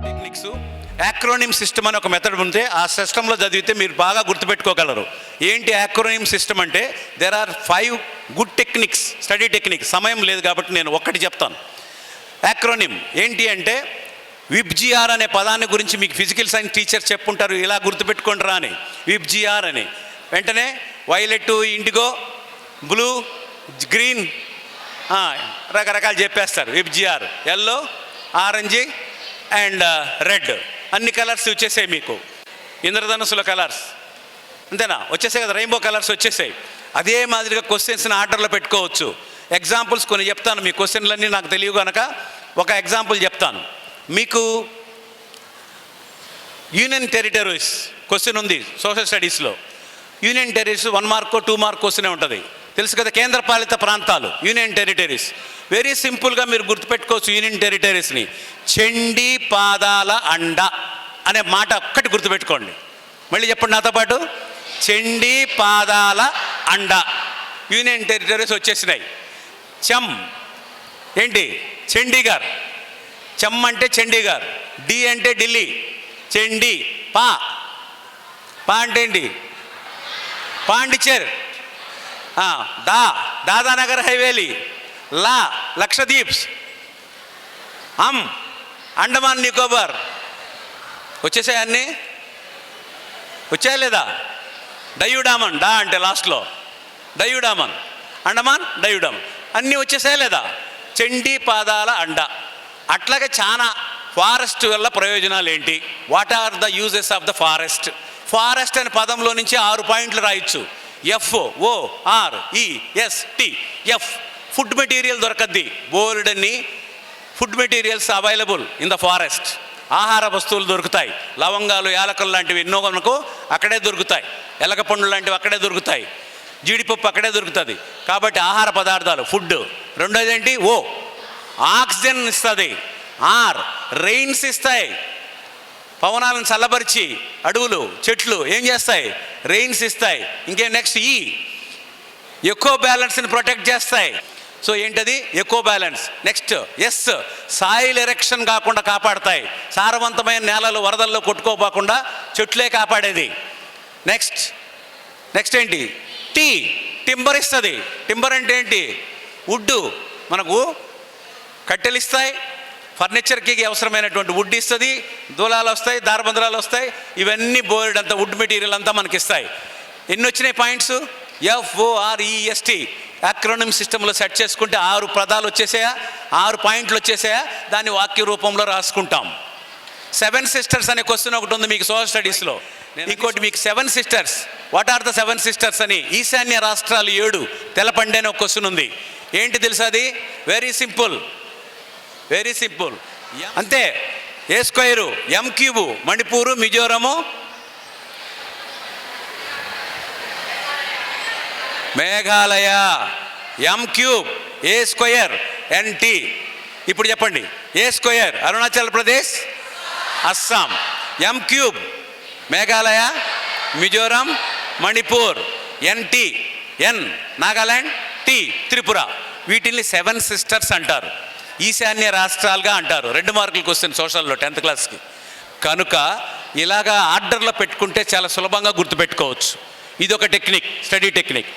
Techniques acronym system అని ఒక method ఉంటే ఆ సిస్టంలో చదివితే మీరు బాగా గుర్తుపెట్టుకోగలరు. ఏంటి యాక్రోనిమ్ సిస్టమ్ అంటే? There are 5 good techniques, study techniques. సమయం లేదు కాబట్టి నేను ఒక్కటి చెప్తాను. యాక్రోనిమ్ ఏంటి అంటే, విబ్జిఆర్ అనే పదాన్ని గురించి మీకు ఫిజికల్ సైన్స్ టీచర్ చెప్పుంటారు, ఇలా గుర్తుపెట్టుకుంటారా అని. విబ్జిఆర్ అని వెంటనే వైలెట్, ఇండిగో, బ్లూ, గ్రీన్, రకరకాలు చెప్పేస్తారు. VIBGYOR yellow, orange and red, అన్ని కలర్స్ వచ్చేసాయి మీకు. ఇంద్రధనుసుల కలర్స్ అంతేనా, వచ్చేసాయి కదా, రెయిన్బో కలర్స్ వచ్చేసాయి. అదే మాదిరిగా క్వశ్చన్స్ని ఆర్డర్లో పెట్టుకోవచ్చు. ఎగ్జాంపుల్స్ కొన్ని చెప్తాను, మీ క్వశ్చన్లన్నీ నాకు తెలియవు కనుక ఒక ఎగ్జాంపుల్ చెప్తాను మీకు. యూనియన్ టెరిటరీస్ క్వశ్చన్ ఉంది సోషల్ స్టడీస్లో. యూనియన్ టెరిటరీస్ 1 మార్క్ 2 మార్క్ క్వశ్చనే ఉంటుంది, తెలుసు కదా. కేంద్రపాలిత ప్రాంతాలు, యూనియన్ టెరిటరీస్. వెరీ సింపుల్గా మీరు గుర్తుపెట్టుకోవచ్చు యూనియన్ టెరిటరీస్ని. చండీ పాదాల అండ అనే మాట ఒక్కటి గుర్తుపెట్టుకోండి. మళ్ళీ చెప్పండి నాతో పాటు, చండీ పాదాల అండ. యూనియన్ టెరిటరీస్ వచ్చేసినాయి. చమ్ ఏంటి? చండీగఢ్. చమ్ అంటే చండీగఢ్, డి అంటే ఢిల్లీ, చండీ. పా అంటే ఏంటి? పాండిచేర్. దాదానగర్ హైవేలీ. లక్షద్వీప్స్. అండమాన్ నికోబార్. వచ్చేసాయి అన్నీ, వచ్చాయా లేదా? డయూడామన్, డా అంటే లాస్ట్లో డయూడామన్, అండమాన్ డయూడామన్, అన్నీ వచ్చేసాయా లేదా? చండీ పాదాల అండ. అట్లాగే చాలా ఫారెస్ట్ వల్ల ప్రయోజనాలు ఏంటి? What are the uses of the forest? Forest అనే పదంలో నుంచి 6 పాయింట్లు రాయొచ్చు. FOREST. ఎఫ్, ఫుడ్ మెటీరియల్ దొరకద్ది. బోల్డ్ అన్ని food materials available in the forest. ఆహార వస్తువులు దొరుకుతాయి. లవంగాలు, యాలకులు లాంటివి ఎన్నో మనకు అక్కడే దొరుకుతాయి. ఎలకపండు లాంటివి అక్కడే దొరుకుతాయి. జీడిపప్పు అక్కడే దొరుకుతుంది. కాబట్టి ఆహార పదార్థాలు, ఫుడ్. రెండోది ఏంటి? ఆక్సిజన్ ఇస్తుంది. రెయిన్స్ ఇస్తాయి. పవనాలను చల్లబరిచి అడవులు, చెట్లు ఏం చేస్తాయి? రెయిన్స్ ఇస్తాయి. ఇంకేం నెక్స్ట్? ఎకో బ్యాలెన్స్ని ప్రొటెక్ట్ చేస్తాయి. సో ఏంటది? Eco balance. Next yes, soil erosion కాకుండా కాపాడతాయి. సారవంతమైన నేలలు వరదల్లో కొట్టుకోపోకుండా చెట్లే కాపాడేది. నెక్స్ట్ ఏంటి? టింబర్ ఇస్తుంది. టింబర్ అంటే ఏంటి? వుడ్. మనకు కట్టెలు ఇస్తాయి, ఫర్నిచర్కి అవసరమైనటువంటి వుడ్ ఇస్తుంది, దూలాలు వస్తాయి, దారబంధరాలు వస్తాయి. ఇవన్నీ బోర్డ్ అంతా వుడ్ మెటీరియల్ అంతా మనకి ఇస్తాయి. ఎన్ని వచ్చినాయి పాయింట్స్? FOREST యాక్రోనిమ్ సిస్టంలో సెట్ చేసుకుంటే 6 పదాలు వచ్చేసాయా? 6 పాయింట్లు వచ్చేసాయా? దాన్ని వాక్య రూపంలో రాసుకుంటాం. 7 సిస్టర్స్ అనే క్వశ్చన్ ఒకటి ఉంది మీకు సోషల్ స్టడీస్లో. ఇంకోటి మీకు 7 sisters. What are the 7 sisters అని. ఈశాన్య రాష్ట్రాలు 7 తెలపండి అని ఒక క్వశ్చన్ ఉంది. ఏంటి తెలుసా అది? Very simple, very simple. అంతే. A² M³ Manipur, మిజోరము, Meghalaya. M³ A² NT. ఇప్పుడు చెప్పండి. A² Arunachal Pradesh, Assam. M³ Meghalaya, Mizoram, Manipur. NT Nagaland, Tripura. వీటిని 7 సిస్టర్స్ అంటారు. ఈశాన్య రాష్ట్రాలుగా అంటారు. 2 మార్కుల క్వశ్చన్ సోషల్లో 10th క్లాస్కి. కనుక ఇలాగా ఆర్డర్లో పెట్టుకుంటే చాలా సులభంగా గుర్తుపెట్టుకోవచ్చు. ఇది ఒక టెక్నిక్, స్టడీ టెక్నిక్.